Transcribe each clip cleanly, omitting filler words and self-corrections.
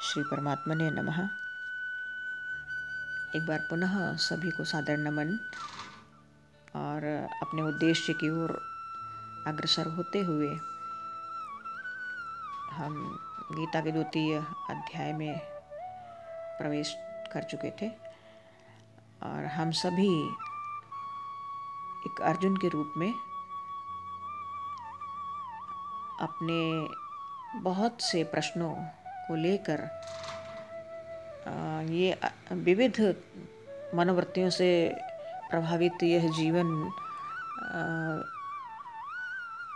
श्री परमात्मने नमः। एक बार पुनः सभी को सादर नमन और अपने उद्देश्य की ओर अग्रसर होते हुए हम गीता के 2 अध्याय में प्रवेश कर चुके थे और हम सभी एक अर्जुन के रूप में अपने बहुत से प्रश्नों को लेकर ये विविध मनोवृत्तियों से प्रभावित यह जीवन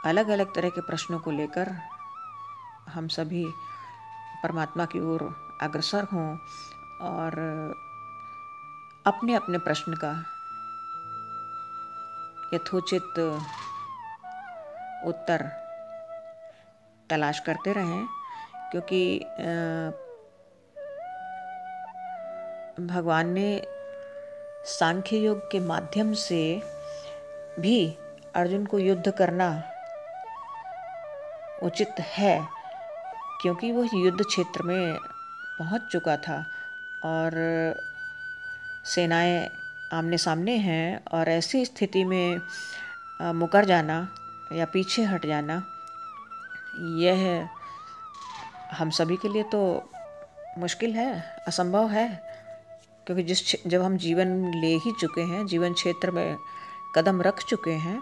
अलग अलग तरह के प्रश्नों को लेकर हम सभी परमात्मा की ओर अग्रसर हों और अपने अपने प्रश्न का यथोचित उत्तर तलाश करते रहें, क्योंकि भगवान ने सांख्य योग के माध्यम से भी अर्जुन को युद्ध करना उचित है, क्योंकि वह युद्ध क्षेत्र में पहुंच चुका था और सेनाएं आमने सामने हैं और ऐसी स्थिति में मुकर जाना या पीछे हट जाना यह हम सभी के लिए तो मुश्किल है, असंभव है, क्योंकि जब हम जीवन ले ही चुके हैं, जीवन क्षेत्र में कदम रख चुके हैं,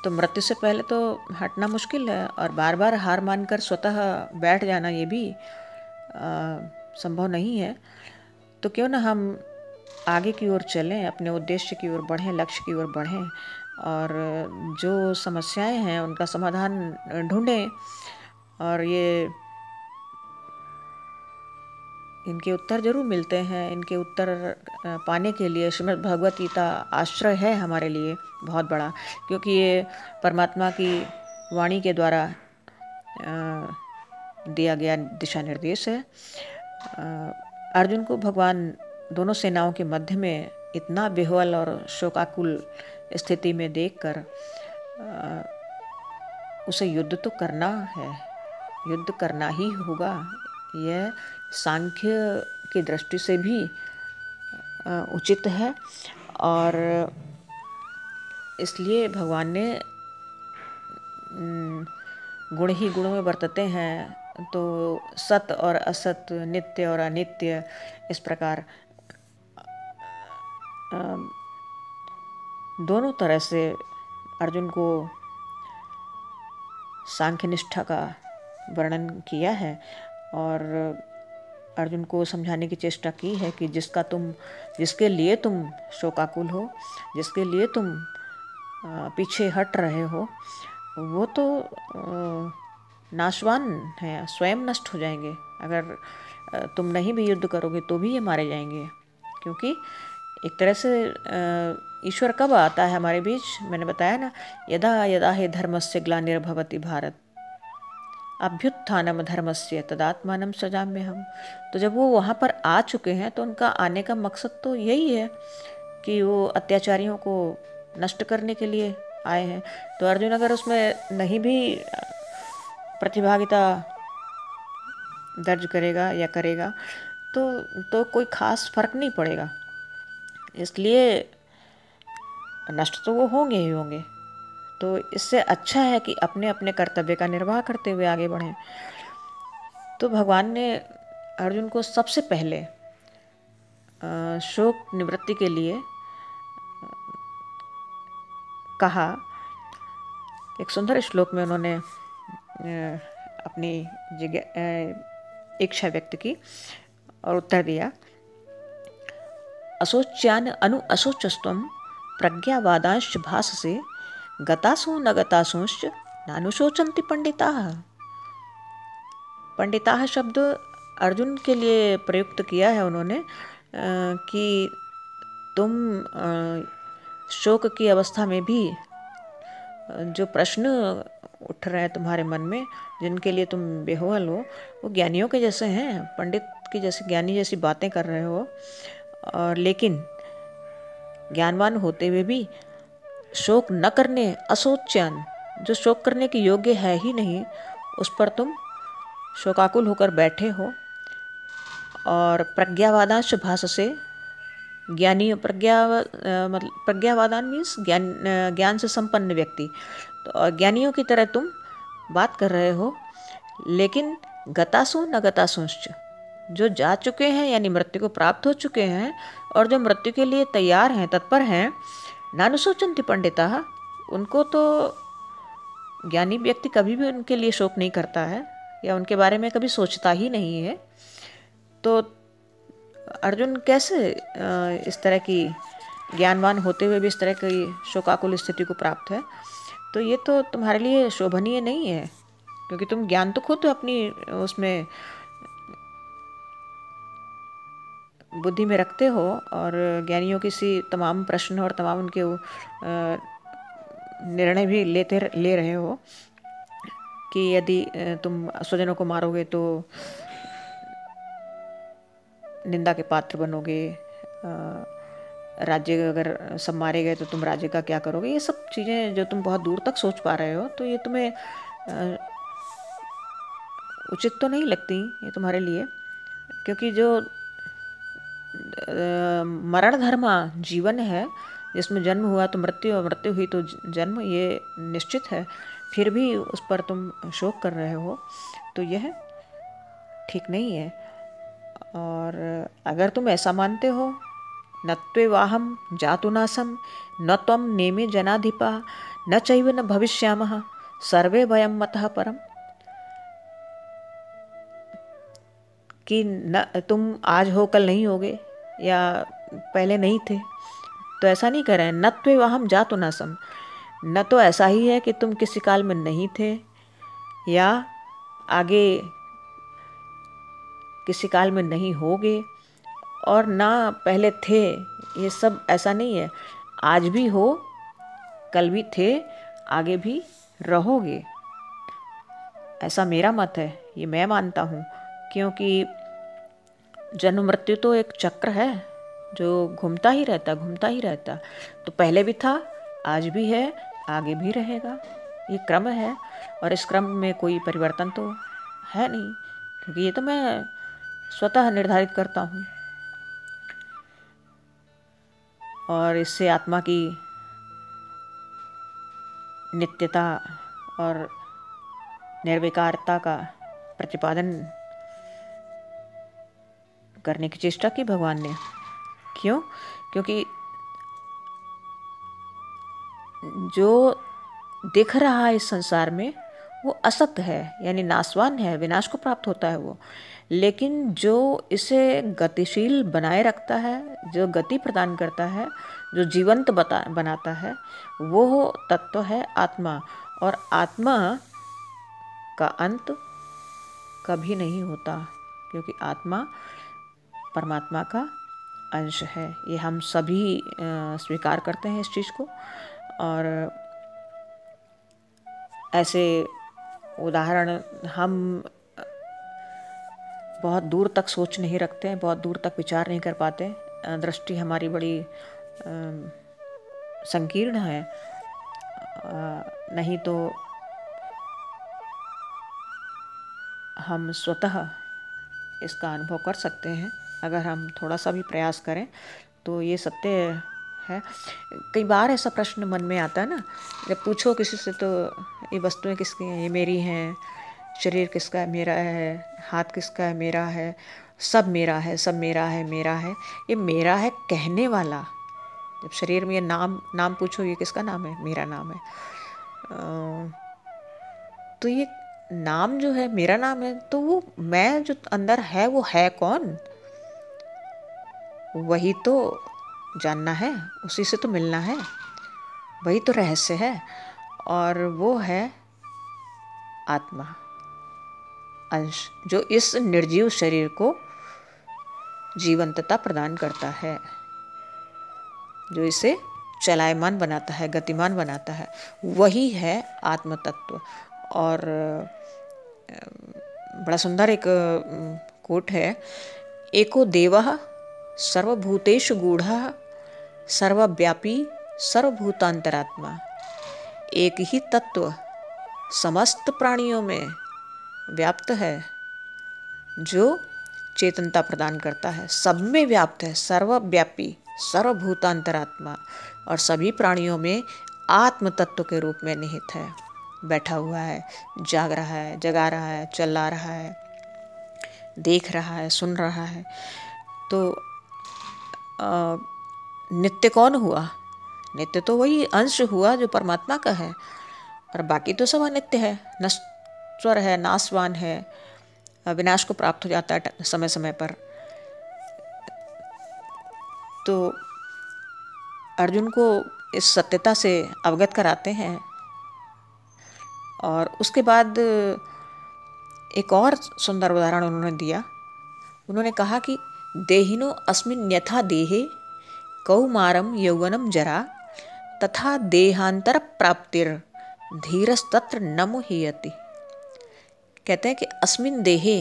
तो मृत्यु से पहले तो हटना मुश्किल है और बार बार हार मानकर स्वतः बैठ जाना ये भी संभव नहीं है। तो क्यों ना हम आगे की ओर चलें, अपने उद्देश्य की ओर बढ़ें, लक्ष्य की ओर बढ़ें और जो समस्याएं हैं उनका समाधान ढूंढें और इनके उत्तर जरूर मिलते हैं। इनके उत्तर पाने के लिए श्रीमद् भगवत गीता आश्रय है हमारे लिए बहुत बड़ा, क्योंकि ये परमात्मा की वाणी के द्वारा दिया गया दिशा निर्देश है। अर्जुन को भगवान दोनों सेनाओं के मध्य में इतना विह्वल और शोकाकुल स्थिति में देखकर उसे युद्ध तो करना है, युद्ध करना ही होगा। यह सांख्य की दृष्टि से भी उचित है और इसलिए भगवान ने गुण ही गुणों में बरतते हैं, तो सत और असत, नित्य और अनित्य, इस प्रकार दोनों तरह से अर्जुन को सांख्य निष्ठा का वर्णन किया है और अर्जुन को समझाने की चेष्टा की है कि जिसके लिए तुम शोकाकुल हो, जिसके लिए तुम पीछे हट रहे हो, वो तो नाशवान है, स्वयं नष्ट हो जाएंगे। अगर तुम नहीं भी युद्ध करोगे तो भी ये मारे जाएंगे, क्योंकि एक तरह से ईश्वर कब आता है हमारे बीच, मैंने बताया ना, यदा यदा हि धर्मस्य ग्लानिर्भवति भारत अभ्युत्थानम धर्मस्य तदात्मानं सृजाम्यहम्। तो जब वो वहाँ पर आ चुके हैं तो उनका आने का मकसद तो यही है कि वो अत्याचारियों को नष्ट करने के लिए आए हैं। तो अर्जुन अगर उसमें नहीं भी प्रतिभागिता दर्ज करेगा या करेगा तो कोई खास फर्क नहीं पड़ेगा। इसलिए नष्ट तो वो होंगे ही होंगे। तो इससे अच्छा है कि अपने अपने कर्तव्य का निर्वाह करते हुए आगे बढ़ें। तो भगवान ने अर्जुन को सबसे पहले शोक निवृत्ति के लिए कहा। एक सुंदर श्लोक में उन्होंने अपनी इच्छा व्यक्त की और उत्तर दिया, अशोच्यान अनु अशोचस्त्वं प्रज्ञावादांश भाससे गतासु न गतासुश्च नानुशोचन्ति पंडिताः। पंडिताः शब्द अर्जुन के लिए प्रयुक्त किया है उन्होंने कि तुम शोक की अवस्था में भी जो प्रश्न उठ रहे हैं तुम्हारे मन में, जिनके लिए तुम बेहवल हो, वो ज्ञानियों के जैसे हैं, पंडित की जैसे, ज्ञानी जैसी बातें कर रहे हो। और लेकिन ज्ञानवान होते हुए भी शोक न करने, अशोच्यान, जो शोक करने के योग्य है ही नहीं, उस पर तुम शोकाकुल होकर बैठे हो। और प्रज्ञावादांश भाषसे, ज्ञानी मतलब प्रज्ञावादान मीन्स ज्ञान से संपन्न व्यक्ति। तो ज्ञानियों की तरह तुम बात कर रहे हो, लेकिन गतासु न गतासुश्च, जो जा चुके हैं यानी मृत्यु को प्राप्त हो चुके हैं और जो मृत्यु के लिए तैयार हैं, तत्पर हैं, नानुशोचन्ति पंडिता, उनको तो ज्ञानी व्यक्ति कभी भी उनके लिए शोक नहीं करता है या उनके बारे में कभी सोचता ही नहीं है। तो अर्जुन कैसे इस तरह की ज्ञानवान होते हुए भी इस तरह की शोकाकुल स्थिति को प्राप्त है? तो ये तो तुम्हारे लिए शोभनीय नहीं है, क्योंकि तुम ज्ञान तो खुद अपनी उसमें बुद्धि में रखते हो और ज्ञानियों की सी तमाम प्रश्न और तमाम उनके निर्णय भी ले रहे हो कि यदि तुम स्वजनों को मारोगे तो निंदा के पात्र बनोगे, राज्य अगर सब मारे गए तो तुम राज्य का क्या करोगे। ये सब चीज़ें जो तुम बहुत दूर तक सोच पा रहे हो, तो ये तुम्हें उचित तो नहीं लगती ये तुम्हारे लिए, क्योंकि जो मरण धर्मा जीवन है, जिसमें जन्म हुआ तो मृत्यु और मृत्यु हुई तो जन्म, ये निश्चित है, फिर भी उस पर तुम शोक कर रहे हो, तो यह ठीक नहीं है। और अगर तुम ऐसा मानते हो, न त्वेवाहं जातुनासं न त्वं नेमे जनाधिपा न चैव न भविष्यामः सर्वे वयं मतः परम, कि न तुम आज हो कल नहीं होगे या पहले नहीं थे, तो ऐसा नहीं कर रहे हैं। न त्वेवाहं जातुनासं, न तो ऐसा ही है कि तुम किसी काल में नहीं थे या आगे किसी काल में नहीं होगे, और ना पहले थे, ये सब ऐसा नहीं है। आज भी हो, कल भी थे, आगे भी रहोगे, ऐसा मेरा मत है, ये मैं मानता हूँ। क्योंकि जन्म मृत्यु तो एक चक्र है जो घूमता ही रहता। तो पहले भी था, आज भी है, आगे भी रहेगा, ये क्रम है, और इस क्रम में कोई परिवर्तन तो है नहीं, क्योंकि ये तो मैं स्वतः निर्धारित करता हूँ। और इससे आत्मा की नित्यता और निर्विकारता का प्रतिपादन करने की चेष्टा की भगवान ने। क्यों? क्योंकि जो दिख रहा है इस संसार में वो असत है, यानी नाशवान है, विनाश को प्राप्त होता है वो। लेकिन जो इसे गतिशील बनाए रखता है, जो गति प्रदान करता है, जो जीवंत बनाता है, वो तत्व है आत्मा। और आत्मा का अंत कभी नहीं होता, क्योंकि आत्मा परमात्मा का अंश है। ये हम सभी स्वीकार करते हैं इस चीज़ को। और ऐसे उदाहरण हम बहुत दूर तक सोच नहीं रखते हैं, बहुत दूर तक विचार नहीं कर पाते, दृष्टि हमारी बड़ी संकीर्ण है। नहीं तो हम स्वतः इसका अनुभव कर सकते हैं, अगर हम थोड़ा सा भी प्रयास करें तो ये सत्य है। कई बार ऐसा प्रश्न मन में आता है ना, जब पूछो किसी से तो ये वस्तुएं किसकी हैं, ये मेरी हैं, शरीर किसका है, मेरा है, हाथ किसका है, मेरा है, सब मेरा है, सब मेरा है, मेरा है। ये मेरा है कहने वाला, जब शरीर में ये नाम पूछो, ये किसका नाम है, मेरा नाम है। तो ये नाम जो है मेरा नाम है, तो वो मैं जो अंदर है वो है कौन? वही तो जानना है, उसी से तो मिलना है, वही तो रहस्य है। और वो है आत्मा अंश, जो इस निर्जीव शरीर को जीवंतता प्रदान करता है, जो इसे चलायमान बनाता है, गतिमान बनाता है, वही है आत्म तत्व। और बड़ा सुंदर एक कोट है, एको देवः सर्वभूतेषु गूढ़ः सर्वव्यापी सर्वभूतांतरात्मा। एक ही तत्व समस्त प्राणियों में व्याप्त है, जो चेतनता प्रदान करता है, सब में व्याप्त है, सर्वव्यापी, सर्वभूतांतरात्मा और सभी प्राणियों में आत्म तत्व के रूप में निहित है, बैठा हुआ है, जाग रहा है, जगा रहा है, चला रहा है, देख रहा है, सुन रहा है। तो नित्य कौन हुआ? नित्य तो वही अंश हुआ जो परमात्मा का है, और बाकी तो सब अनित्य है, नश्वर है, नाशवान है, विनाश को प्राप्त हो जाता है समय समय पर। तो अर्जुन को इस सत्यता से अवगत कराते हैं। और उसके बाद एक और सुंदर उदाहरण उन्होंने दिया। उन्होंने कहा कि देहिनो अस्मिन् यथा देहे कौमारम यौवनम जरा तथा देहांतर प्राप्तिर धीरस्तत्र न मुह्यति। कहते हैं कि अस्मिन् देहे,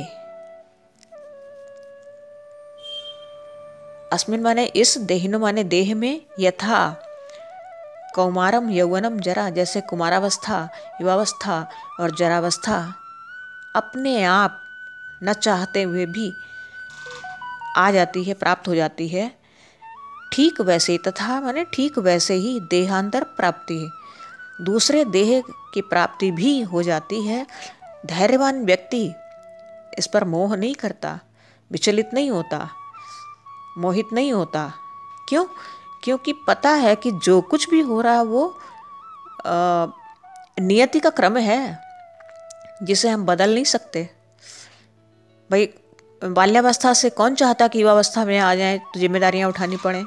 अस्मिन् माने इस, देहिनो माने देह में, यथा कौमारम यौवनम जरा, जैसे कुमारावस्था, युवावस्था और जरावस्था अपने आप न चाहते हुए भी आ जाती है, प्राप्त हो जाती है, ठीक वैसे ही, तथा माने ठीक वैसे ही देहांतर प्राप्ति है, दूसरे देह की प्राप्ति भी हो जाती है। धैर्यवान व्यक्ति इस पर मोह नहीं करता, विचलित नहीं होता, मोहित नहीं होता। क्यों? क्योंकि पता है कि जो कुछ भी हो रहा है वो नियति का क्रम है, जिसे हम बदल नहीं सकते। भाई बाल्यावस्था से कौन चाहता कि युवावस्था में आ जाए तो जिम्मेदारियां उठानी पड़े,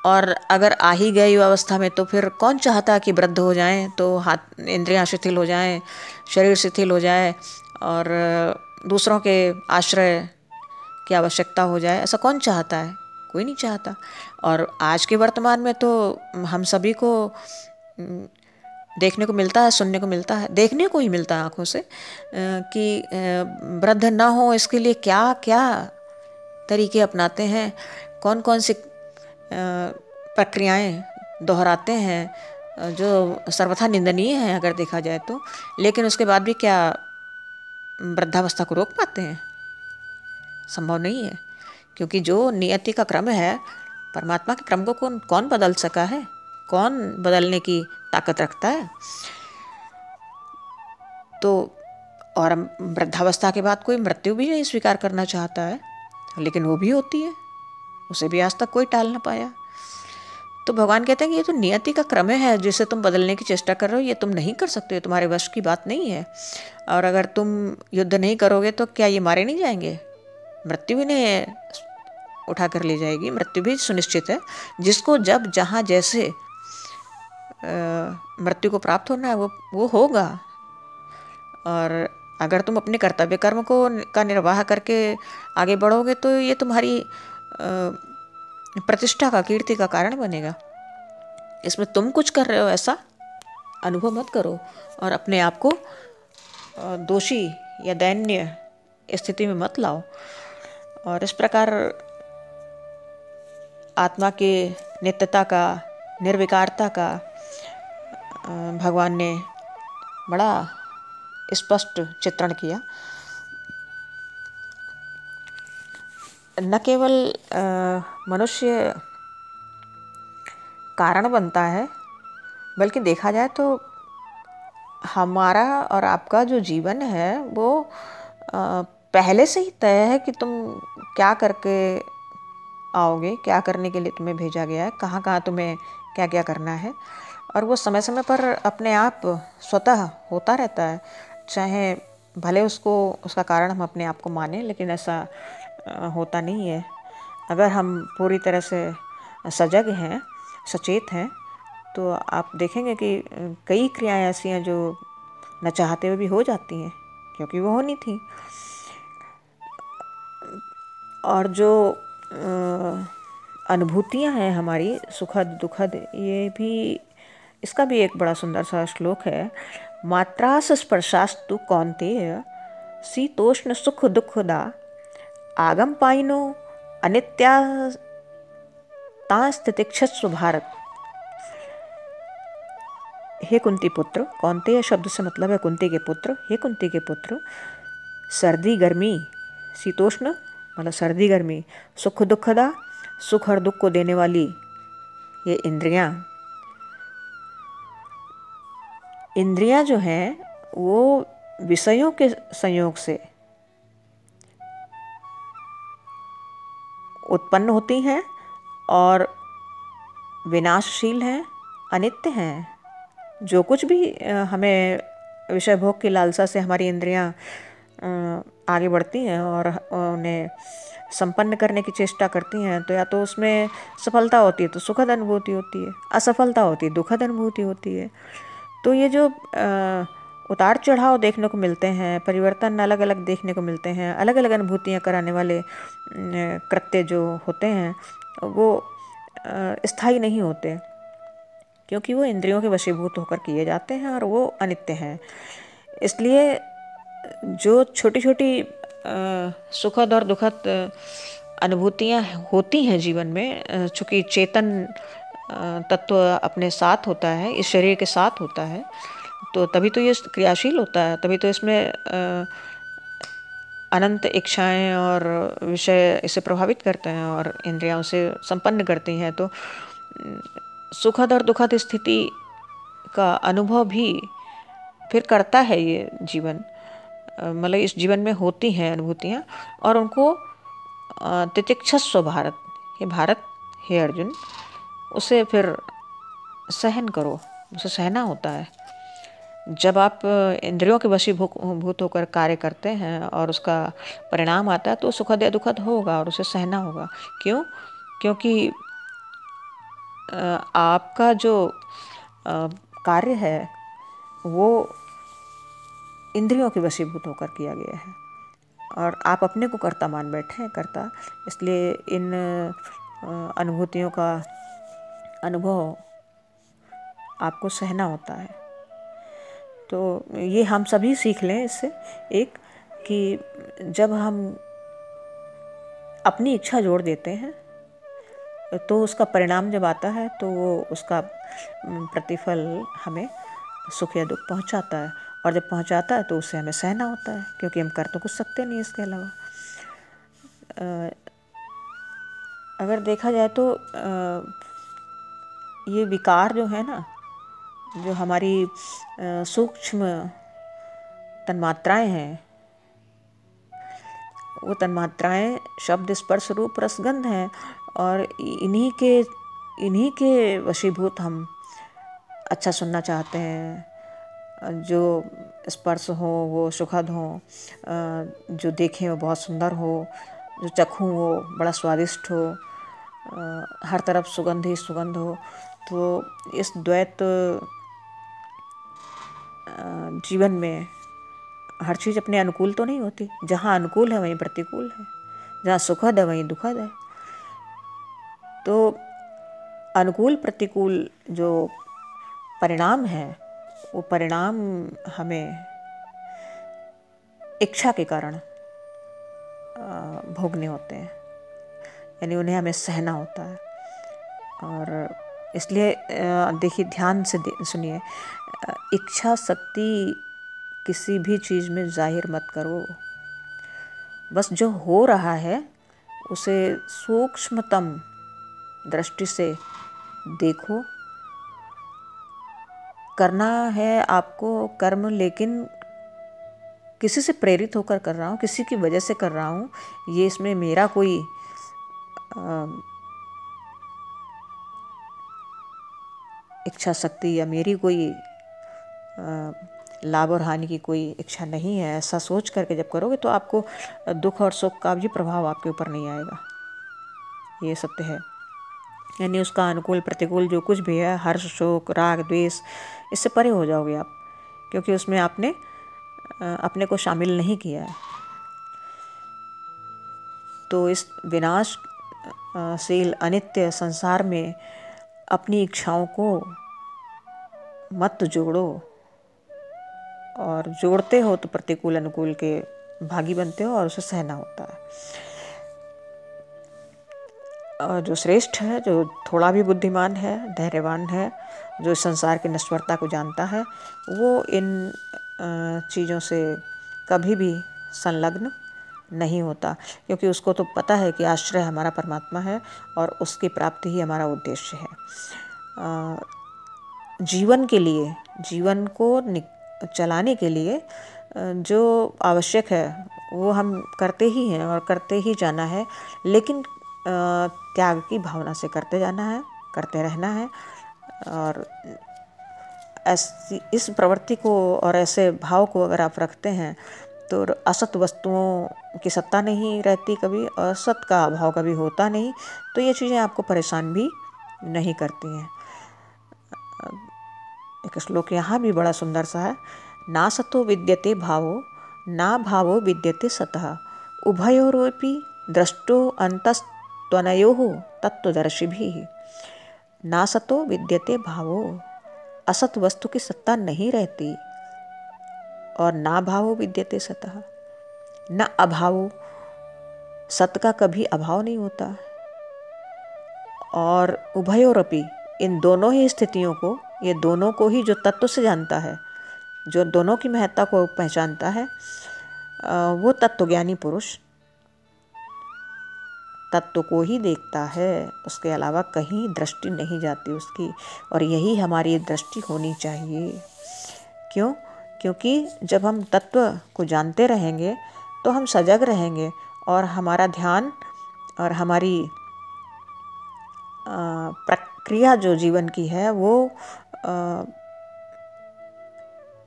और अगर आ ही गए युवावस्था में तो फिर कौन चाहता कि वृद्ध हो जाएं तो हाथ इंद्रियां शिथिल हो जाएं, शरीर शिथिल हो जाए और दूसरों के आश्रय की आवश्यकता हो जाए। ऐसा कौन चाहता है? कोई नहीं चाहता। और आज के वर्तमान में तो हम सभी को देखने को मिलता है, सुनने को मिलता है, देखने को ही मिलता है आँखों से कि वृद्ध ना हो इसके लिए क्या क्या तरीके अपनाते हैं, कौन कौन सी प्रक्रियाएं दोहराते हैं जो सर्वथा निंदनीय है अगर देखा जाए तो। लेकिन उसके बाद भी क्या वृद्धावस्था को रोक पाते हैं? संभव नहीं है, क्योंकि जो नियति का क्रम है, परमात्मा के क्रम को कौन बदल सका है? कौन बदलने की ताकत रखता है? तो और वृद्धावस्था के बाद कोई मृत्यु भी नहीं स्वीकार करना चाहता है, लेकिन वो भी होती है, उसे भी आज तक कोई टाल ना पाया। तो भगवान कहते हैं कि ये तो नियति का क्रम है जिसे तुम बदलने की चेष्टा कर रहे हो, ये तुम नहीं कर सकते, ये तुम्हारे वश की बात नहीं है। और अगर तुम युद्ध नहीं करोगे तो क्या ये मारे नहीं जाएंगे? मृत्यु भी नहीं उठा कर ले जाएगी, मृत्यु भी सुनिश्चित है। जिसको जब जहाँ जैसे मृत्यु को प्राप्त होना है वो होगा। और अगर तुम अपने कर्तव्य कर्म का निर्वाह करके आगे बढ़ोगे तो ये तुम्हारी प्रतिष्ठा का, कीर्ति का कारण बनेगा। इसमें तुम कुछ कर रहे हो ऐसा अनुभव मत करो और अपने आप को दोषी या दैन्य स्थिति में मत लाओ। और इस प्रकार आत्मा के नित्यता का, निर्विकारता का भगवान ने बड़ा स्पष्ट चित्रण किया। न केवल मनुष्य कारण बनता है, बल्कि देखा जाए तो हमारा और आपका जो जीवन है वो पहले से ही तय है कि तुम क्या करके आओगे, क्या करने के लिए तुम्हें भेजा गया है, कहाँ कहाँ तुम्हें क्या क्या करना है। और वो समय समय पर अपने आप स्वतः होता रहता है, चाहे भले उसका कारण हम अपने आप को माने, लेकिन ऐसा होता नहीं है। अगर हम पूरी तरह से सजग हैं, सचेत हैं, तो आप देखेंगे कि कई क्रियाएं ऐसी हैं जो न चाहते हुए भी हो जाती हैं, क्योंकि वो होनी थी। और जो अनुभूतियां हैं हमारी सुखद दुखद, ये भी, इसका भी एक बड़ा सुंदर सा श्लोक है। मात्रास स्पर्शास्तु कौन्तेय शीतोष्ण सुख दुखदा आगम पाइनो अनित्या तास्तितिक्षस्व भारत। हे कुंती पुत्र, कौन्तेय शब्द से मतलब है कुंती के पुत्र। हे कुंती के पुत्र, सर्दी गर्मी, शीतोष्ण मतलब सर्दी गर्मी, सुख दुखदा, सुख और दुख को देने वाली ये इंद्रियां जो हैं वो विषयों के संयोग से उत्पन्न होती हैं और विनाशशील हैं, अनित्य हैं। जो कुछ भी हमें विषय भोग की लालसा से हमारी इंद्रियां आगे बढ़ती हैं और उन्हें संपन्न करने की चेष्टा करती हैं, तो या तो उसमें सफलता होती है तो सुखद अनुभूति होती है, असफलता होती है दुखद अनुभूति होती है। तो ये जो उतार चढ़ाव देखने को मिलते हैं, परिवर्तन अलग अलग देखने को मिलते हैं, अलग अलग अनुभूतियाँ कराने वाले कृत्य जो होते हैं वो स्थायी नहीं होते, क्योंकि वो इंद्रियों के वशीभूत होकर किए जाते हैं और वो अनित्य हैं। इसलिए जो छोटी छोटी सुखद और दुखद अनुभूतियाँ होती हैं जीवन में, चूँकि चेतन तत्व अपने साथ होता है, इस शरीर के साथ होता है, तो तभी तो ये क्रियाशील होता है, तभी तो इसमें अनंत इच्छाएं और विषय इसे प्रभावित करते हैं और इंद्रियां उसे संपन्न करती हैं। तो सुखद और दुखद स्थिति का अनुभव भी फिर करता है ये जीवन, मतलब इस जीवन में होती हैं अनुभूतियाँ, और उनको तितिक्षस्व भारत, ये भारत हे अर्जुन, उसे फिर सहन करो, उसे सहना होता है। जब आप इंद्रियों के वशीभूत होकर कार्य करते हैं और उसका परिणाम आता है तो सुखद या दुखद होगा और उसे सहना होगा। क्यों? क्योंकि आपका जो कार्य है वो इंद्रियों के वशीभूत होकर किया गया है और आप अपने को कर्ता मान बैठे हैं, कर्ता। इसलिए इन अनुभूतियों का अनुभव आपको सहना होता है। तो ये हम सभी सीख लें इससे एक, कि जब हम अपनी इच्छा जोड़ देते हैं तो उसका परिणाम जब आता है तो वो उसका प्रतिफल हमें सुख या दुख पहुंचाता है, और जब पहुंचाता है तो उसे हमें सहना होता है, क्योंकि हम कर तो कुछ सकते नहीं इसके अलावा। अगर देखा जाए तो ये विकार जो है ना, जो हमारी सूक्ष्म तन्मात्राएं हैं, वो तन्मात्राएं शब्द स्पर्श रूप रसगंध हैं, और इन्हीं के वशीभूत हम अच्छा सुनना चाहते हैं। जो स्पर्श हो वो सुखद हो, जो देखें वो बहुत सुंदर हो, जो चखूं वो बड़ा स्वादिष्ट हो, हर तरफ सुगंध ही सुगंध हो। तो इस द्वैत जीवन में हर चीज़ अपने अनुकूल तो नहीं होती। जहाँ अनुकूल है वहीं प्रतिकूल है, जहाँ सुखद है वहीं दुखद है। तो अनुकूल प्रतिकूल जो परिणाम है वो परिणाम हमें इच्छा के कारण भोगने होते हैं, यानी उन्हें हमें सहना होता है। और इसलिए देखिए, ध्यान से सुनिए, इच्छा शक्ति किसी भी चीज़ में जाहिर मत करो। बस जो हो रहा है उसे सूक्ष्मतम दृष्टि से देखो। करना है आपको कर्म, लेकिन किसी से प्रेरित होकर कर रहा हूँ, किसी की वजह से कर रहा हूँ, ये इसमें मेरा कोई इच्छा शक्ति या मेरी कोई लाभ और हानि की कोई इच्छा नहीं है, ऐसा सोच करके जब करोगे तो आपको दुख और सुख का भी प्रभाव आपके ऊपर नहीं आएगा। ये सत्य है। यानी उसका अनुकूल प्रतिकूल जो कुछ भी है, हर्ष शोक राग द्वेष, इससे परे हो जाओगे आप, क्योंकि उसमें आपने अपने को शामिल नहीं किया है। तो इस विनाशशील अनित्य संसार में अपनी इच्छाओं को मत जोड़ो, और जोड़ते हो तो प्रतिकूल अनुकूल के भागी बनते हो और उसे सहना होता है। और जो श्रेष्ठ है, जो थोड़ा भी बुद्धिमान है, धैर्यवान है, जो इस संसार की नश्वरता को जानता है, वो इन चीज़ों से कभी भी संलग्न नहीं होता, क्योंकि उसको तो पता है कि आश्रय हमारा परमात्मा है और उसकी प्राप्ति ही हमारा उद्देश्य है। जीवन के लिए, जीवन को चलाने के लिए जो आवश्यक है वो हम करते ही हैं और करते ही जाना है, लेकिन त्याग की भावना से करते जाना है, करते रहना है। और ऐसी इस प्रवृत्ति को और ऐसे भाव को अगर आप रखते हैं तो असत वस्तुओं की सत्ता नहीं रहती, कभी असत का अभाव कभी होता नहीं, तो ये चीज़ें आपको परेशान भी नहीं करती हैं। एक श्लोक यहाँ भी बड़ा सुंदर सा है, ना सतो विद्यते भावो ना भावो विद्यते सतः उभयोरपि दृष्टो अंतस्त्वनयोः तत्त्वदर्शिभिः। ना सतो विद्यते भावो, असत वस्तु की सत्ता नहीं रहती, और ना भावो विद्यते सतः, न अभावो, सत का कभी अभाव नहीं होता। और उभयोरपि, इन दोनों ही स्थितियों को, ये दोनों को ही जो तत्व से जानता है, जो दोनों की महत्ता को पहचानता है, वो तत्वज्ञानी पुरुष तत्व को ही देखता है, उसके अलावा कहीं दृष्टि नहीं जाती उसकी। और यही हमारी दृष्टि होनी चाहिए। क्यों? क्योंकि जब हम तत्व को जानते रहेंगे तो हम सजग रहेंगे और हमारा ध्यान और हमारी प्रक्रिया जो जीवन की है वो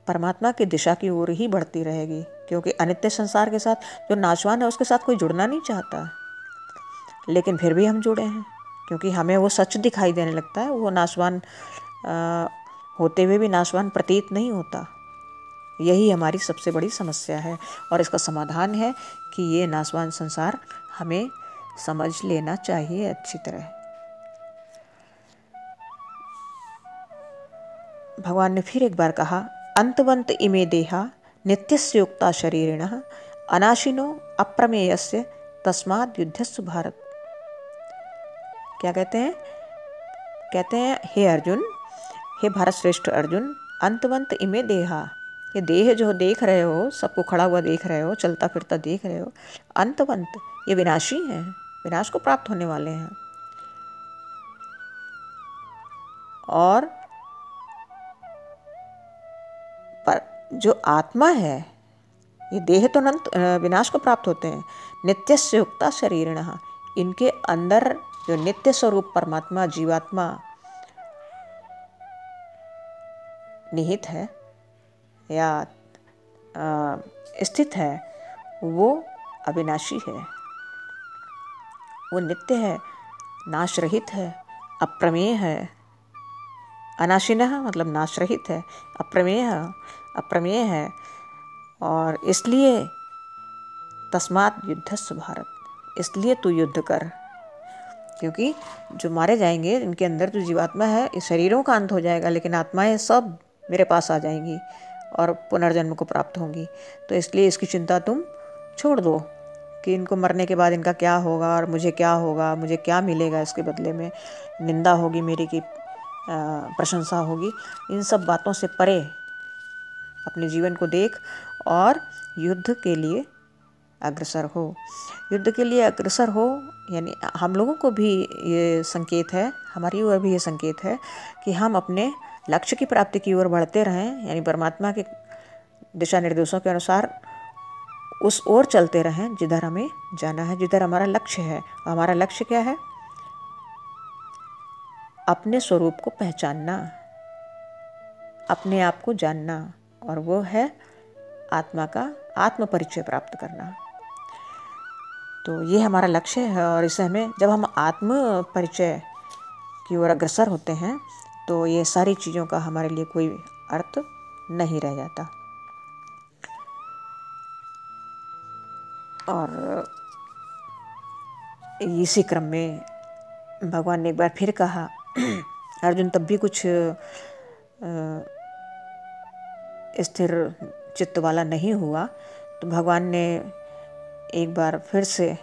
परमात्मा की दिशा की ओर ही बढ़ती रहेगी। क्योंकि अनित्य संसार के साथ, जो नाशवान है उसके साथ कोई जुड़ना नहीं चाहता, लेकिन फिर भी हम जुड़े हैं, क्योंकि हमें वो सच दिखाई देने लगता है। वो नाशवान होते हुए भी नाशवान प्रतीत नहीं होता। यही हमारी सबसे बड़ी समस्या है, और इसका समाधान है कि ये नाशवान संसार हमें समझ लेना चाहिए अच्छी तरह। भगवान ने फिर एक बार कहा, अंतवंत इमे देहा नित्यस्य युक्ता शरीरिणः अनाशिनो अप्रमेयस्य तस्माद् युद्धस्सु भारत। क्या कहते हैं? कहते हैं, हे अर्जुन, हे भारत श्रेष्ठ अर्जुन, अंतवंत इमे देहा, ये देह जो देख रहे हो, सबको खड़ा हुआ देख रहे हो, चलता फिरता देख रहे हो, अंतवंत, ये विनाशी हैं, विनाश को प्राप्त होने वाले हैं। और पर जो आत्मा है, ये देह तो अनंत विनाश को प्राप्त होते हैं। नित्यस्य युक्ता शरीरिणः, इनके अंदर जो नित्य स्वरूप परमात्मा जीवात्मा निहित है या स्थित है, वो अविनाशी है, वो नित्य है, नाश रहित है, अप्रमेय है। अनाशिनः मतलब नाश रहित है, अप्रमेय है। और इसलिए तस्मात् युद्धस्सु भारत, इसलिए तू युद्ध कर। क्योंकि जो मारे जाएंगे, इनके अंदर जो जीवात्मा है, इस शरीरों का अंत हो जाएगा, लेकिन आत्माएं सब मेरे पास आ जाएंगी और पुनर्जन्म को प्राप्त होंगी। तो इसलिए इसकी चिंता तुम छोड़ दो कि इनको मरने के बाद इनका क्या होगा और मुझे क्या होगा, मुझे क्या मिलेगा इसके बदले में, निंदा होगी मेरी की प्रशंसा होगी। इन सब बातों से परे अपने जीवन को देख और युद्ध के लिए अग्रसर हो। युद्ध के लिए अग्रसर हो, यानी हम लोगों को भी ये संकेत है, हमारी ओर भी ये संकेत है कि हम अपने लक्ष्य की प्राप्ति की ओर बढ़ते रहें, यानी परमात्मा के दिशा निर्देशों के अनुसार उस ओर चलते रहें जिधर हमें जाना है, जिधर हमारा लक्ष्य है। हमारा लक्ष्य क्या है? अपने स्वरूप को पहचानना, अपने आप को जानना, और वो है आत्मा का आत्म परिचय प्राप्त करना। तो ये हमारा लक्ष्य है, और इसे हमें, जब हम आत्म परिचय की ओर अग्रसर होते हैं तो ये सारी चीज़ों का हमारे लिए कोई अर्थ नहीं रह जाता। और इसी क्रम में भगवान ने एक बार फिर कहा, अर्जुन तब भी कुछ स्थिर चित्त वाला नहीं हुआ, तो भगवान ने एक बार फिर से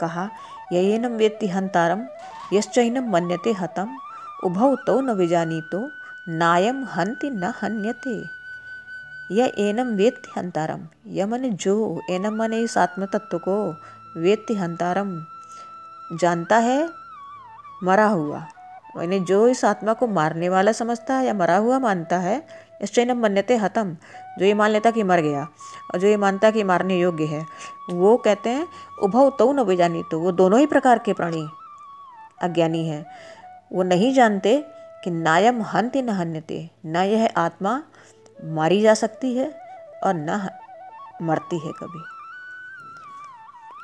कहा, ययेनं वेत्ति हन्तारं यश्चैनं मन्यते हतम् उभौ तौ न विजानीतो नायं हन्ति न हन्यते। यह एनम वेत्ति हंतारम, यह माने जो, एनम माने इस आत्म तत्व को, वेत्ति हंतारम जानता है, मरा हुआ, मैंने जो इस आत्मा को मारने वाला समझता है या मरा हुआ मानता है, निश्चयनम मन्यते हतम, जो ये मान लेता कि मर गया और जो ये मानता कि मारने योग्य है, वो कहते हैं उभौ तौ न विजानी, तो वो दोनों ही प्रकार के प्राणी अज्ञानी हैं। वो नहीं जानते कि नायम हन्ति न हन्यते, न यह आत्मा मारी जा सकती है और न मरती है कभी,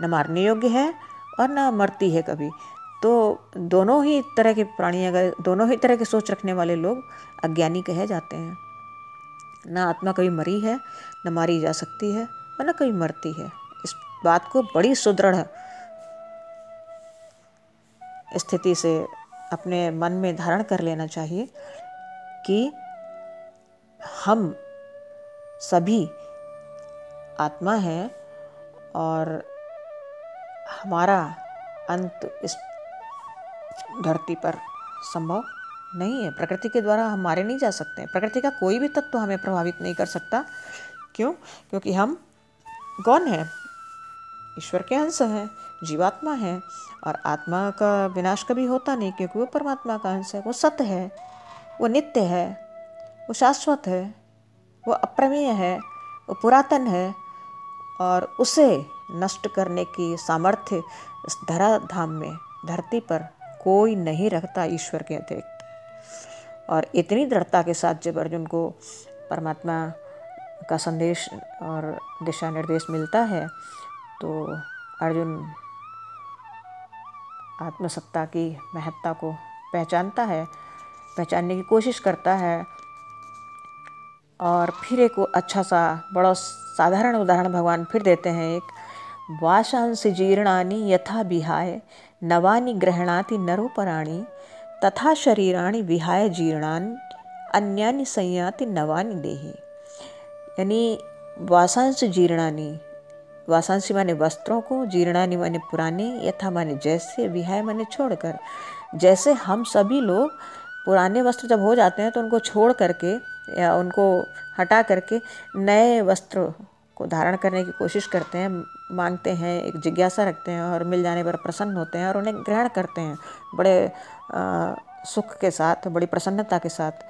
न मारने योग्य है और न मरती है कभी। तो दोनों ही तरह के प्राणी, अगर दोनों ही तरह की सोच रखने वाले लोग अज्ञानी कहे जाते हैं। न आत्मा कभी मरी है, न मारी जा सकती है और न कभी मरती है। इस बात को बड़ी सुदृढ़ स्थिति से अपने मन में धारण कर लेना चाहिए कि हम सभी आत्मा हैं और हमारा अंत इस धरती पर संभव नहीं है। प्रकृति के द्वारा हम मारे नहीं जा सकते हैं। प्रकृति का कोई भी तत्व हमें प्रभावित नहीं कर सकता। क्यों? क्योंकि हम कौन हैं? ईश्वर के अंश हैं, जीवात्मा है, और आत्मा का विनाश कभी होता नहीं, क्योंकि वो परमात्मा का अंश है। वो सत्य है, वो नित्य है, वो शाश्वत है, वो अप्रमेय है, वो पुरातन है, और उसे नष्ट करने की सामर्थ्य इस धराधाम में, धरती पर कोई नहीं रखता ईश्वर के अतिरिक्त। और इतनी दृढ़ता के साथ जब अर्जुन को परमात्मा का संदेश और दिशा निर्देश मिलता है, तो अर्जुन आत्मसत्ता की महत्ता को पहचानता है, पहचानने की कोशिश करता है। और फिर एक अच्छा सा बड़ा साधारण उदाहरण भगवान फिर देते हैं। एक वाशांसि जीर्णानि यथा विहाय नवानि गृह्णाति नरोपराणि तथा शरीराणि विहाय जीर्णानि अन्यानि संयाति नवानि देहि। यानी वाशांसि जीर्णानि, वाशांसि माने वस्त्रों को, जीर्णानि माने पुराने, यथा माने जैसे, विहाय माने छोड़कर। जैसे हम सभी लोग पुराने वस्त्र जब हो जाते हैं तो उनको छोड़ करके या उनको हटा करके नए वस्त्र को धारण करने की कोशिश करते हैं, मांगते हैं, एक जिज्ञासा रखते हैं और मिल जाने पर प्रसन्न होते हैं और उन्हें ग्रहण करते हैं बड़े सुख के साथ, बड़ी प्रसन्नता के साथ।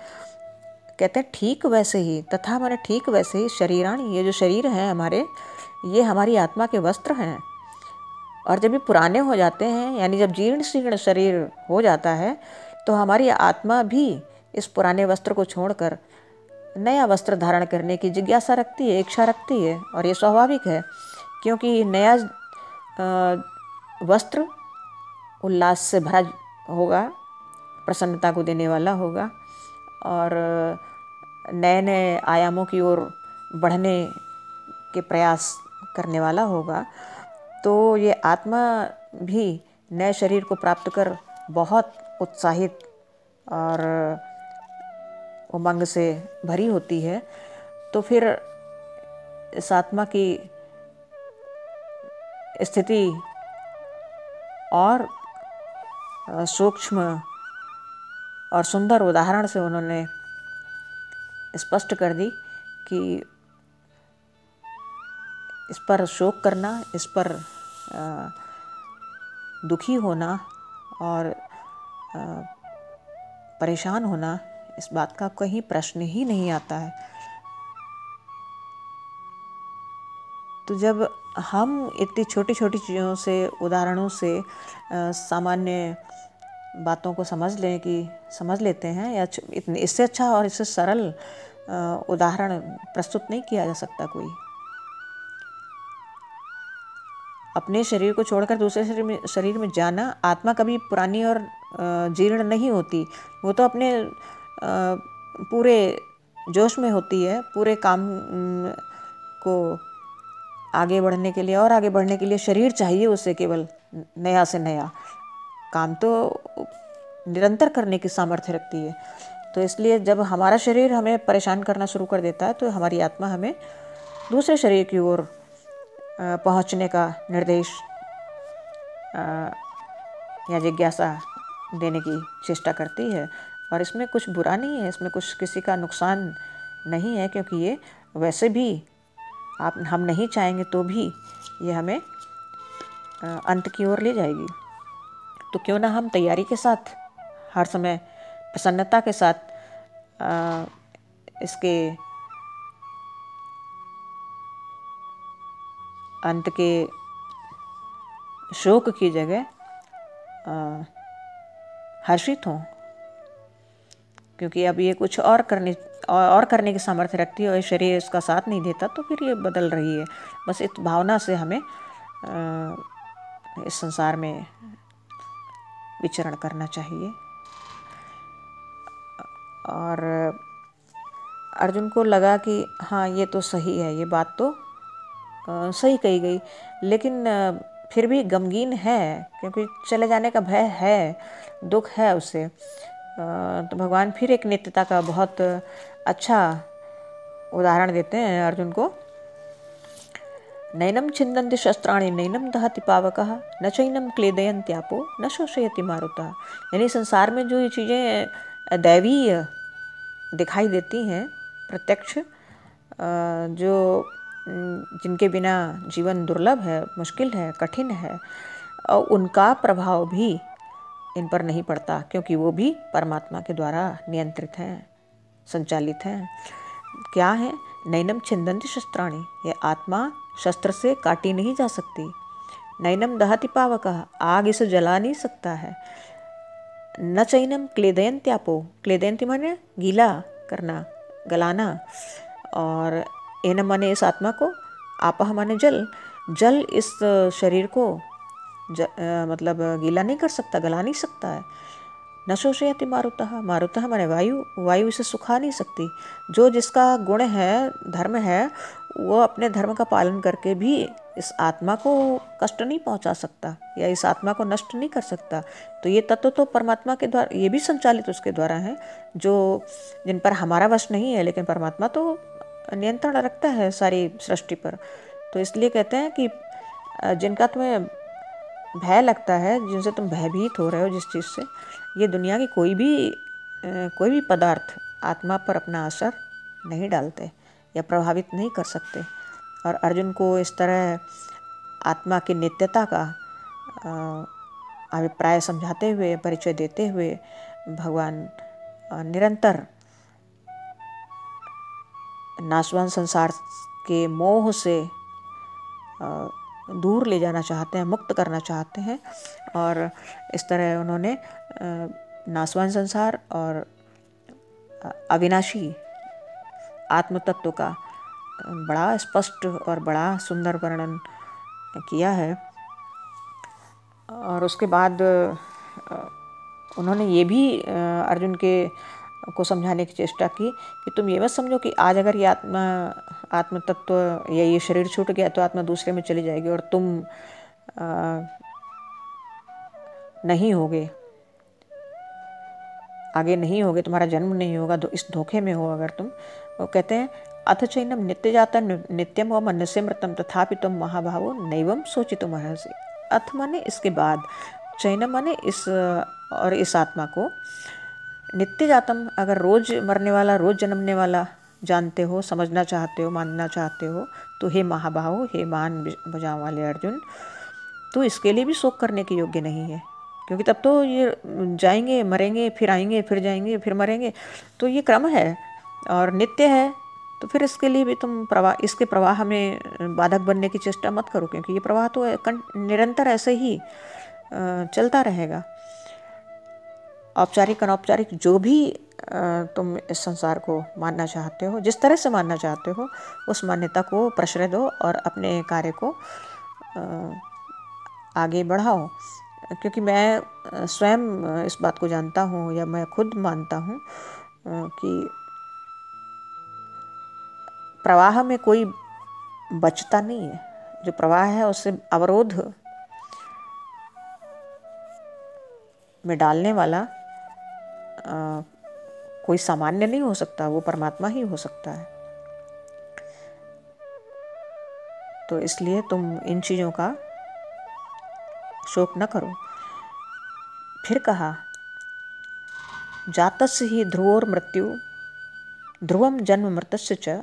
कहते हैं ठीक वैसे ही, तथा माने ठीक वैसे ही, शरीराणि, ये जो शरीर हैं हमारे, ये हमारी आत्मा के वस्त्र हैं। और जब ये पुराने हो जाते हैं, यानी जब जीर्ण शीर्ण शरीर हो जाता है, तो हमारी आत्मा भी इस पुराने वस्त्र को छोड़कर नया वस्त्र धारण करने की जिज्ञासा रखती है, इच्छा रखती है। और ये स्वाभाविक है, क्योंकि नया वस्त्र उल्लास से भरा होगा, प्रसन्नता को देने वाला होगा और नए नए आयामों की ओर बढ़ने के प्रयास करने वाला होगा। तो ये आत्मा भी नए शरीर को प्राप्त कर बहुत उत्साहित और उमंग से भरी होती है। तो फिर इस आत्मा की स्थिति और सूक्ष्म और सुंदर उदाहरण से उन्होंने स्पष्ट कर दी कि इस पर शोक करना, इस पर दुखी होना और परेशान होना, इस बात का कहीं प्रश्न ही नहीं आता है। तो जब हम इतनी छोटी छोटी चीज़ों से, उदाहरणों से सामान्य बातों को समझ लेते हैं, या इससे अच्छा और इससे सरल उदाहरण प्रस्तुत नहीं किया जा सकता कोई। अपने शरीर को छोड़कर दूसरे शरीर में जाना, आत्मा कभी पुरानी और जीर्ण नहीं होती। वो तो अपने पूरे जोश में होती है, पूरे काम को आगे बढ़ने के लिए और आगे बढ़ने के लिए शरीर चाहिए उसे, केवल नया से नया काम तो निरंतर करने की सामर्थ्य रखती है। तो इसलिए जब हमारा शरीर हमें परेशान करना शुरू कर देता है, तो हमारी आत्मा हमें दूसरे शरीर की ओर पहुंचने का निर्देश या जिज्ञासा देने की चेष्टा करती है। और इसमें कुछ बुरा नहीं है, इसमें कुछ किसी का नुकसान नहीं है, क्योंकि ये वैसे भी हम नहीं चाहेंगे तो भी ये हमें अंत की ओर ले जाएगी। तो क्यों ना हम तैयारी के साथ, हर समय प्रसन्नता के साथ इसके अंत के शोक की जगह हर्षित हों, क्योंकि अब ये कुछ और करने की सामर्थ्य रखती है और शरीर इसका साथ नहीं देता, तो फिर ये बदल रही है। बस इस भावना से हमें इस संसार में विचरण करना चाहिए। और अर्जुन को लगा कि हाँ, ये तो सही है, ये बात तो सही कही गई, लेकिन फिर भी गमगीन है, क्योंकि चले जाने का भय है, दुख है उसे। तो भगवान फिर एक नित्यता का बहुत अच्छा उदाहरण देते हैं अर्जुन को। नैनम छिन्दन्ति शस्त्राणि नैनम दहति पावकः न चैनम क्लेदयन्त्यापो न शोषयति मारुतः। यानी संसार में जो ये चीज़ें दैवीय दिखाई देती हैं, प्रत्यक्ष, जो जिनके बिना जीवन दुर्लभ है, मुश्किल है, कठिन है, और उनका प्रभाव भी इन पर नहीं पड़ता, क्योंकि वो भी परमात्मा के द्वारा नियंत्रित हैं, संचालित हैं। क्या है? नैनम छिन्दन्ति शस्त्राणि, ये आत्मा शस्त्र से काटी नहीं जा सकती। नैनम दहति पावकः, आग इसे जला नहीं सकता है। न चैनम क्लेदयन्त्यापो, क्लेदयन्ति माने गीला करना, गलाना, और एन माने इस आत्मा को, आपह माने जल, जल इस शरीर को मतलब गीला नहीं कर सकता, गला नहीं सकता है। न शोषयति मारुतः, मारुतः माने वायु, वायु इसे सुखा नहीं सकती। जो जिसका गुण है, धर्म है, वो अपने धर्म का पालन करके भी इस आत्मा को कष्ट नहीं पहुंचा सकता या इस आत्मा को नष्ट नहीं कर सकता। तो ये तत्व तो परमात्मा के द्वारा, ये भी संचालित उसके द्वारा है, जो जिन पर हमारा वश नहीं है, लेकिन परमात्मा तो नियंत्रण रखता है सारी सृष्टि पर। तो इसलिए कहते हैं कि जिनका तुम्हें भय लगता है, जिनसे तुम भयभीत हो रहे हो, जिस चीज़ से, ये दुनिया की कोई भी पदार्थ आत्मा पर अपना असर नहीं डालते या प्रभावित नहीं कर सकते। और अर्जुन को इस तरह आत्मा की नित्यता का अभिप्राय समझाते हुए, परिचय देते हुए भगवान निरंतर नाशवान संसार के मोह से दूर ले जाना चाहते हैं, मुक्त करना चाहते हैं। और इस तरह उन्होंने नाशवान संसार और अविनाशी आत्म तत्व का बड़ा स्पष्ट और बड़ा सुंदर वर्णन किया है। और उसके बाद उन्होंने ये भी अर्जुन को समझाने की चेष्टा की कि तुम ये मत समझो कि आज अगर ये आत्म तत्व या ये शरीर छूट गया तो आत्मा दूसरे में चली जाएगी और तुम नहीं होगे, आगे नहीं होगे, तुम्हारा जन्म नहीं होगा, इस धोखे में हो अगर तुम। वो कहते हैं अथ चैनम नित्य जाता नित्यम व मनुष्य मृतम तथापि तुम महाभावो नैवम सोचितुम अर्हसि। अथ माने इसके बाद, चैनम माने इस, और इस आत्मा को नित्य जातम, अगर रोज मरने वाला, रोज जन्मने वाला जानते हो, समझना चाहते हो, मानना चाहते हो, तो हे महाबाहो, हे महान भुजाओं वाले अर्जुन, तो इसके लिए भी शोक करने के योग्य नहीं है, क्योंकि तब तो ये जाएंगे, मरेंगे, फिर आएंगे, फिर जाएंगे, फिर मरेंगे, तो ये क्रम है और नित्य है। तो फिर इसके लिए भी तुम इसके प्रवाह में बाधक बनने की चेष्टा मत करो, क्योंकि ये प्रवाह तो निरंतर ऐसे ही चलता रहेगा। औपचारिक अनौपचारिक जो भी तुम इस संसार को मानना चाहते हो, जिस तरह से मानना चाहते हो, उस मान्यता को प्रश्रय दो और अपने कार्य को आगे बढ़ाओ। क्योंकि मैं स्वयं इस बात को जानता हूँ, या मैं खुद मानता हूँ कि प्रवाह में कोई बचता नहीं है। जो प्रवाह है उससे अवरोध में डालने वाला कोई सामान्य नहीं हो सकता, वो परमात्मा ही हो सकता है। तो इसलिए तुम इन चीज़ों का शोक न करो। फिर कहा जातस्य ही ध्रुवोर मृत्यु ध्रुवम जन्म मृतस्य च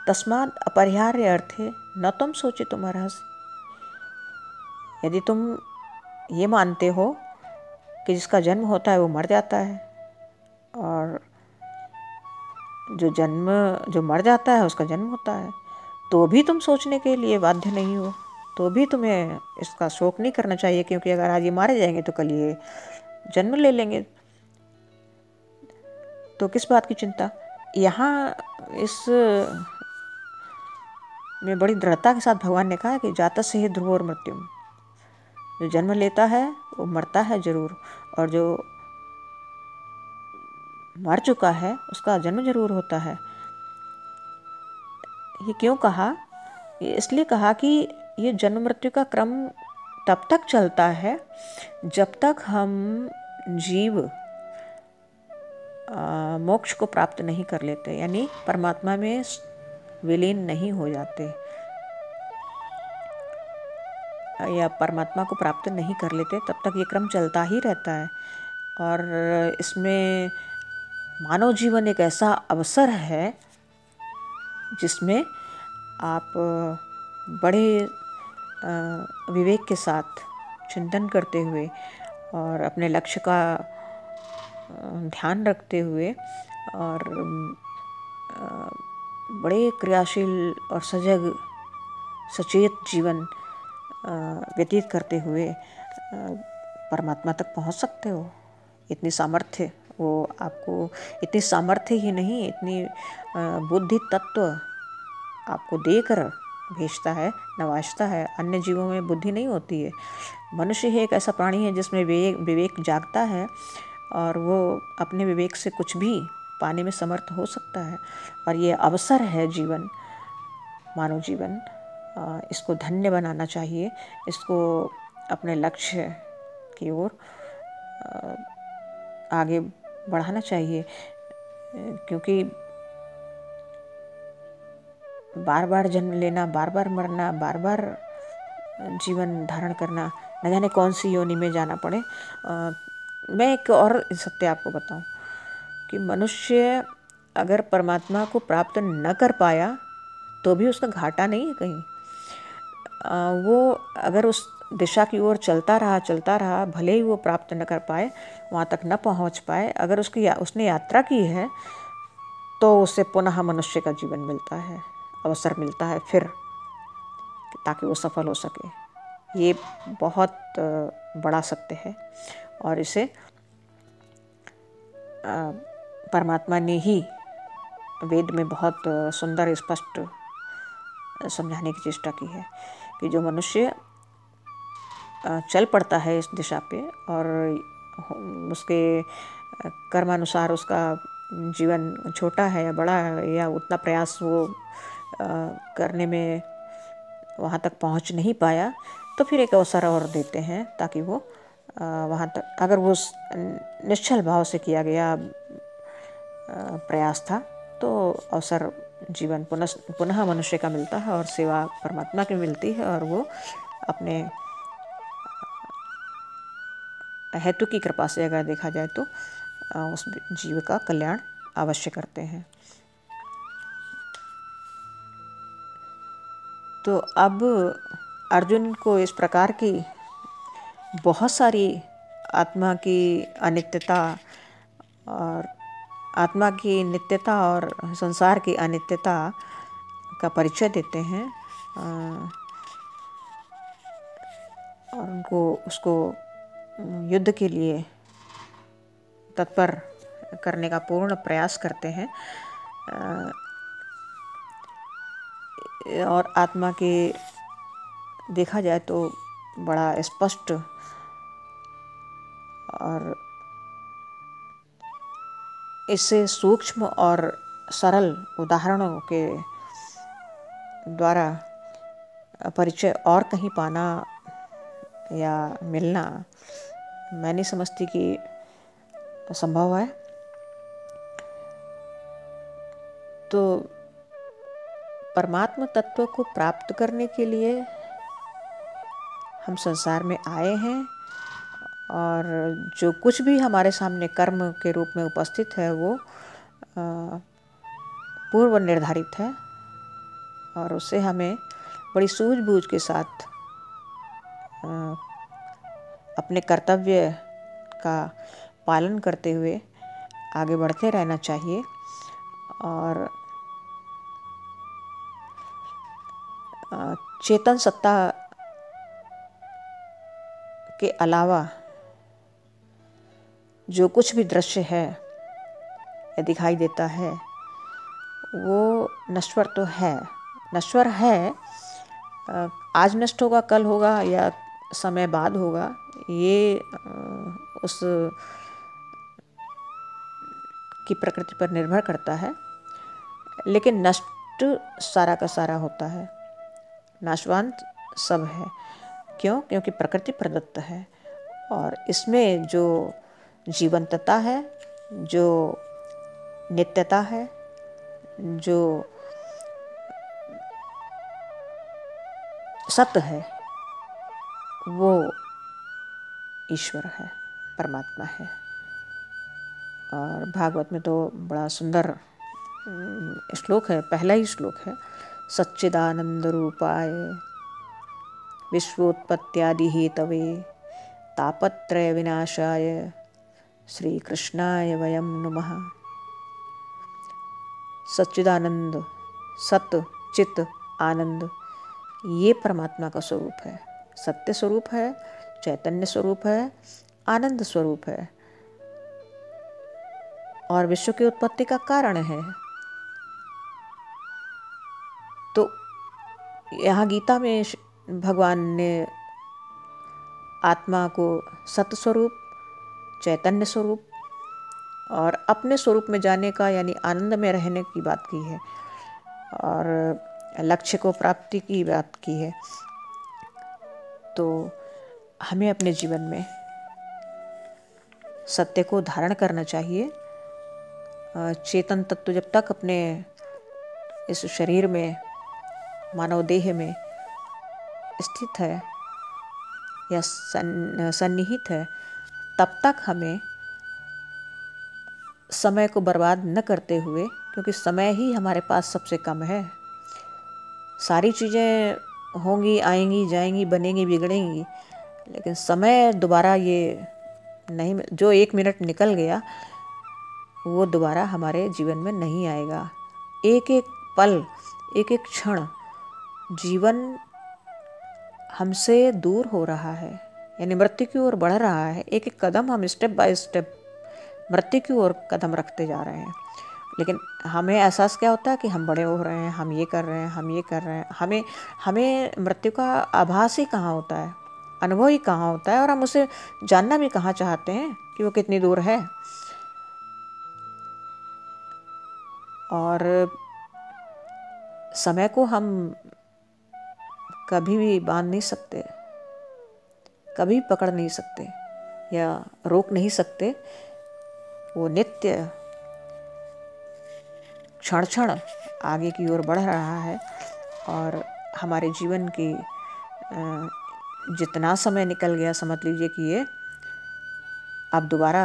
तस्माद् अपरिहार्य अर्थे न तुम शोचितुम् अर्हसि। यदि तुम ये मानते हो कि जिसका जन्म होता है वो मर जाता है, और जो मर जाता है उसका जन्म होता है, तो भी तुम सोचने के लिए बाध्य नहीं हो, तो भी तुम्हें इसका शोक नहीं करना चाहिए, क्योंकि अगर आज ये मारे जाएंगे तो कल ये जन्म ले लेंगे, तो किस बात की चिंता। यहाँ इस में बड़ी दृढ़ता के साथ भगवान ने कहा कि जातस्य हि ध्रुवोर मृत्युम। जो जन्म लेता है वो मरता है जरूर, और जो मर चुका है उसका जन्म जरूर होता है। ये क्यों कहा? ये इसलिए कहा कि ये जन्म मृत्यु का क्रम तब तक चलता है जब तक हम जीव मोक्ष को प्राप्त नहीं कर लेते, यानी परमात्मा में विलीन नहीं हो जाते या परमात्मा को प्राप्त नहीं कर लेते, तब तक ये क्रम चलता ही रहता है। और इसमें मानव जीवन एक ऐसा अवसर है जिसमें आप बड़े विवेक के साथ चिंतन करते हुए और अपने लक्ष्य का ध्यान रखते हुए और बड़े क्रियाशील और सजग सचेत जीवन व्यतीत करते हुए परमात्मा तक पहुंच सकते हो। इतनी सामर्थ्य वो आपको, इतनी सामर्थ्य ही नहीं, इतनी बुद्धि तत्व आपको देकर भेजता है, नवाजता है। अन्य जीवों में बुद्धि नहीं होती है। मनुष्य ही एक ऐसा प्राणी है जिसमें विवेक जागता है और वो अपने विवेक से कुछ भी पाने में समर्थ हो सकता है। और ये अवसर है जीवन, मानव जीवन, इसको धन्य बनाना चाहिए, इसको अपने लक्ष्य की ओर आगे बढ़ाना चाहिए, क्योंकि बार बार जन्म लेना, बार बार मरना, बार बार जीवन धारण करना, न जाने कौन सी योनि में जाना पड़े। मैं एक और सत्य आपको बताऊं कि मनुष्य अगर परमात्मा को प्राप्त न कर पाया तो भी उसका घाटा नहीं है कहीं। वो अगर उस दिशा की ओर चलता रहा, भले ही वो प्राप्त न कर पाए, वहाँ तक न पहुँच पाए, अगर उसने यात्रा की है तो उसे पुनः मनुष्य का जीवन मिलता है, अवसर मिलता है फिर, ताकि वो सफल हो सके। ये बहुत बड़ा सत्य है और इसे परमात्मा ने ही वेद में बहुत सुंदर स्पष्ट समझाने की चेष्टा की है कि जो मनुष्य चल पड़ता है इस दिशा पे और उसके कर्मानुसार उसका जीवन छोटा है या बड़ा है, या उतना प्रयास वो करने में वहाँ तक पहुँच नहीं पाया, तो फिर एक अवसर और देते हैं ताकि वो वहाँ तक, अगर वो निश्चल भाव से किया गया प्रयास था, तो अवसर जीवन पुनः मनुष्य का मिलता है और सेवा परमात्मा की मिलती है, और वो अपने हेतु की कृपा से अगर देखा जाए तो उस जीव का कल्याण अवश्य करते हैं। तो अब अर्जुन को इस प्रकार की बहुत सारी आत्मा की अनित्यता और आत्मा की नित्यता और संसार की अनित्यता का परिचय देते हैं और उसको युद्ध के लिए तत्पर करने का पूर्ण प्रयास करते हैं। और आत्मा के देखा जाए तो बड़ा स्पष्ट और इससे सूक्ष्म और सरल उदाहरणों के द्वारा परिचय और कहीं पाना या मिलना मैं नहीं समझती कि संभव है। तो परमात्मा तत्व को प्राप्त करने के लिए हम संसार में आए हैं, और जो कुछ भी हमारे सामने कर्म के रूप में उपस्थित है वो पूर्व निर्धारित है। और उसे हमें बड़ी सूझबूझ के साथ अपने कर्तव्य का पालन करते हुए आगे बढ़ते रहना चाहिए। और चेतन सत्ता के अलावा जो कुछ भी दृश्य है या दिखाई देता है वो नश्वर तो है, नश्वर है। आज नष्ट होगा, कल होगा या समय बाद होगा, ये उस की प्रकृति पर निर्भर करता है। लेकिन नष्ट सारा का सारा होता है, नाशवान सब है। क्यों? क्योंकि प्रकृति प्रदत्त है और इसमें जो जीवंतता है, जो नित्यता है, जो सत्य है, वो ईश्वर है, परमात्मा है। और भागवत में तो बड़ा सुंदर श्लोक है, पहला ही श्लोक है, सच्चिदानंद रूपाय विश्वोत्पत्त्यादि हेतवे तापत्रय विनाशाय श्री कृष्णाय वयम नमः। सच्चिदानंद, सत्य, चित, आनंद, ये परमात्मा का स्वरूप है, सत्य स्वरूप है, चैतन्य स्वरूप है, आनंद स्वरूप है और विश्व की उत्पत्ति का कारण है। तो यहाँ गीता में भगवान ने आत्मा को सत्य स्वरूप, चैतन्य स्वरूप और अपने स्वरूप में जाने का यानी आनंद में रहने की बात की है और लक्ष्य को प्राप्ति की बात की है। तो हमें अपने जीवन में सत्य को धारण करना चाहिए। चेतन तत्व जब तक अपने इस शरीर में, मानव देह में स्थित है या सन्निहित है, तब तक हमें समय को बर्बाद न करते हुए, क्योंकि समय ही हमारे पास सबसे कम है। सारी चीज़ें होंगी, आएंगी, जाएंगी, बनेंगी, बिगड़ेंगी, लेकिन समय दोबारा ये नहीं, जो 1 मिनट निकल गया वो दोबारा हमारे जीवन में नहीं आएगा। एक एक पल, एक एक क्षण जीवन हमसे दूर हो रहा है, यानी मृत्यु की ओर बढ़ रहा है। एक एक कदम हम स्टेप बाय स्टेप मृत्यु की ओर कदम रखते जा रहे हैं। लेकिन हमें एहसास क्या होता है कि हम बड़े हो रहे हैं, हम ये कर रहे हैं, हम ये कर रहे हैं। हमें मृत्यु का आभास ही कहाँ होता है, अनुभव ही कहाँ होता है, और हम उसे जानना भी कहाँ चाहते हैं कि वो कितनी दूर है। और समय को हम कभी भी बांध नहीं सकते, कभी पकड़ नहीं सकते या रोक नहीं सकते। वो नित्य क्षण क्षण आगे की ओर बढ़ रहा है और हमारे जीवन की जितना समय निकल गया, समझ लीजिए कि ये अब दोबारा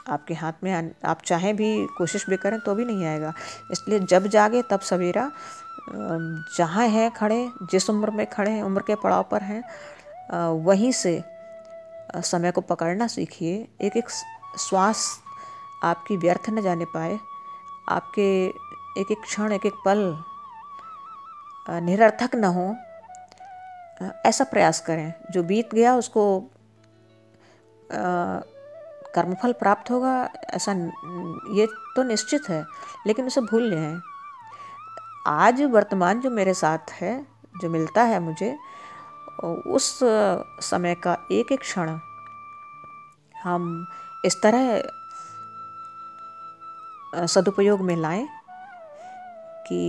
आपके हाथ में, आप चाहें भी, कोशिश भी करें तो भी नहीं आएगा। इसलिए जब जागे तब सवेरा। जहाँ हैं खड़े, जिस उम्र में खड़े हैं, उम्र के पड़ाव पर हैं, वहीं से समय को पकड़ना सीखिए। एक एक श्वास आपकी व्यर्थ न जाने पाए, आपके एक एक क्षण, एक एक पल निरर्थक न हो, ऐसा प्रयास करें। जो बीत गया उसको कर्मफल प्राप्त होगा ऐसा ये तो निश्चित है, लेकिन उसे भूल जाएं। आज वर्तमान जो मेरे साथ है, जो मिलता है मुझे, उस समय का एक एक क्षण हम इस तरह सदुपयोग में लाएं कि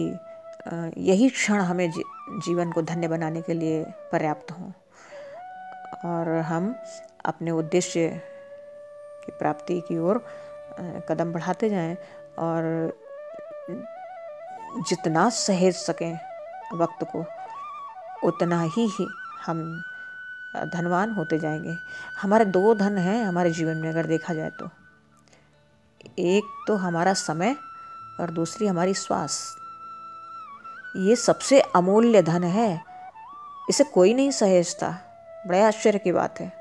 यही क्षण हमें जीवन को धन्य बनाने के लिए पर्याप्त हों और हम अपने उद्देश्य की प्राप्ति की ओर कदम बढ़ाते जाएं और जितना सहेज सकें वक्त को, उतना ही हम धनवान होते जाएंगे। हमारे 2 धन हैं हमारे जीवन में अगर देखा जाए तो, एक तो हमारा समय और दूसरी हमारी श्वास। ये सबसे अमूल्य धन है, इसे कोई नहीं सहेजता। बड़े आश्चर्य की बात है।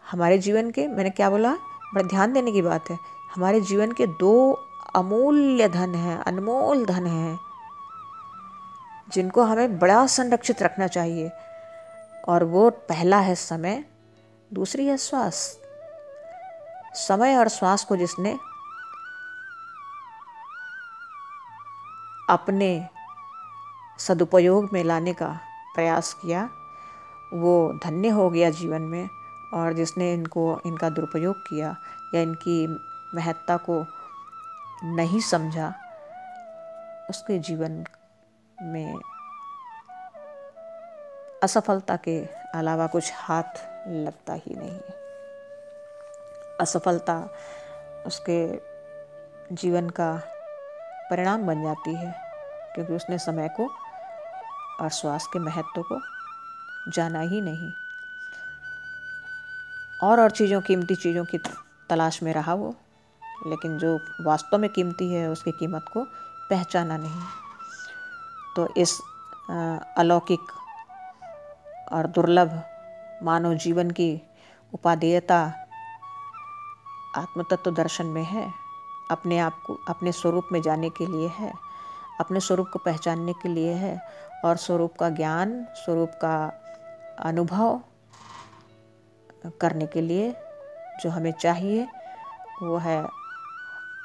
हमारे जीवन के, मैंने क्या बोला, बड़ा ध्यान देने की बात है। हमारे जीवन के 2 अमूल्य धन हैं, अनमोल धन हैं, जिनको हमें बड़ा संरक्षित रखना चाहिए। और वो पहला है समय, दूसरी है श्वास। समय और श्वास को जिसने अपने सदुपयोग में लाने का प्रयास किया, वो धन्य हो गया जीवन में। और जिसने इनका दुरुपयोग किया या इनकी महत्ता को नहीं समझा, उसके जीवन में असफलता के अलावा कुछ हाथ लगता ही नहीं है। असफलता उसके जीवन का परिणाम बन जाती है, क्योंकि उसने समय को और श्वास के महत्व को जाना ही नहीं। और चीज़ों, कीमती चीज़ों की तलाश में रहा वो, लेकिन जो वास्तव में कीमती है उसकी कीमत को पहचाना नहीं। तो इस अलौकिक और दुर्लभ मानव जीवन की उपादेयता आत्मतत्व दर्शन में है। अपने आप को अपने स्वरूप में जाने के लिए है, अपने स्वरूप को पहचानने के लिए है। और स्वरूप का ज्ञान, स्वरूप का अनुभव करने के लिए जो हमें चाहिए वो है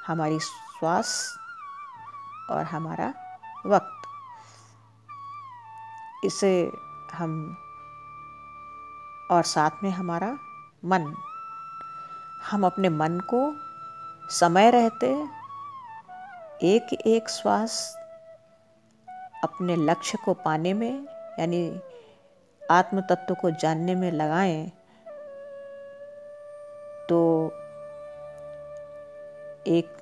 हमारी श्वास और हमारा वक्त। इसे हम, और साथ में हमारा मन, हम अपने मन को समय रहते एक एक श्वास अपने लक्ष्य को पाने में, यानी आत्म तत्व को जानने में लगाएं, तो एक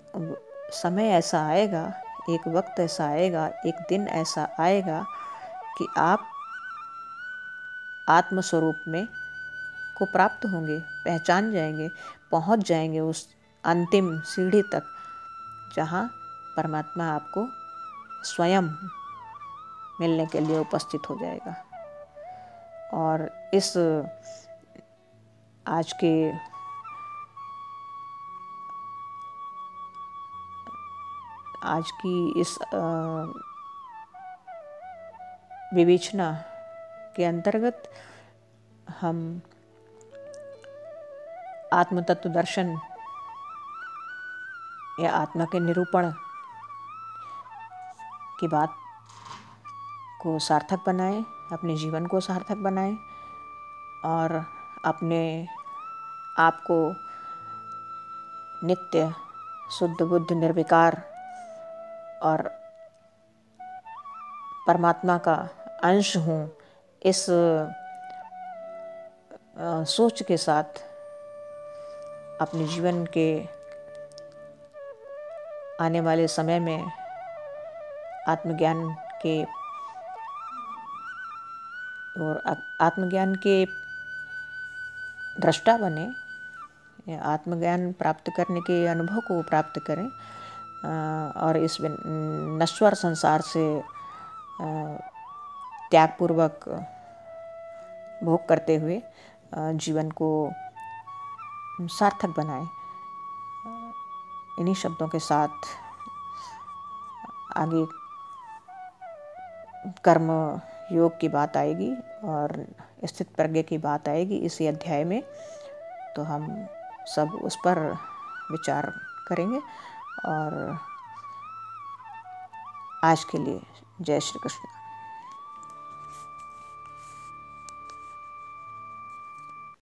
समय ऐसा आएगा, एक वक्त ऐसा आएगा, एक दिन ऐसा आएगा कि आप आत्म स्वरूप में को प्राप्त होंगे, पहचान जाएंगे, पहुंच जाएंगे उस अंतिम सीढ़ी तक जहां परमात्मा आपको स्वयं मिलने के लिए उपस्थित हो जाएगा। और इस आज की इस विवेचना के अंतर्गत हम आत्म तत्व दर्शन या आत्मा के निरूपण की बात को सार्थक बनाएं, अपने जीवन को सार्थक बनाएं और अपने आप को नित्य शुद्ध बुद्ध निर्विकार और परमात्मा का अंश हूँ, इस सोच के साथ अपने जीवन के आने वाले समय में आत्मज्ञान के और आत्मज्ञान के दृष्टा बने, आत्मज्ञान प्राप्त करने के अनुभव को प्राप्त करें और इस नश्वर संसार से त्यागपूर्वक भोग करते हुए जीवन को सार्थक बनाएं। इन्हीं शब्दों के साथ आगे कर्म योग की बात आएगी और स्थित प्रज्ञा की बात आएगी इसी अध्याय में, तो हम सब उस पर विचार करेंगे। और आज के लिए जय श्री कृष्ण।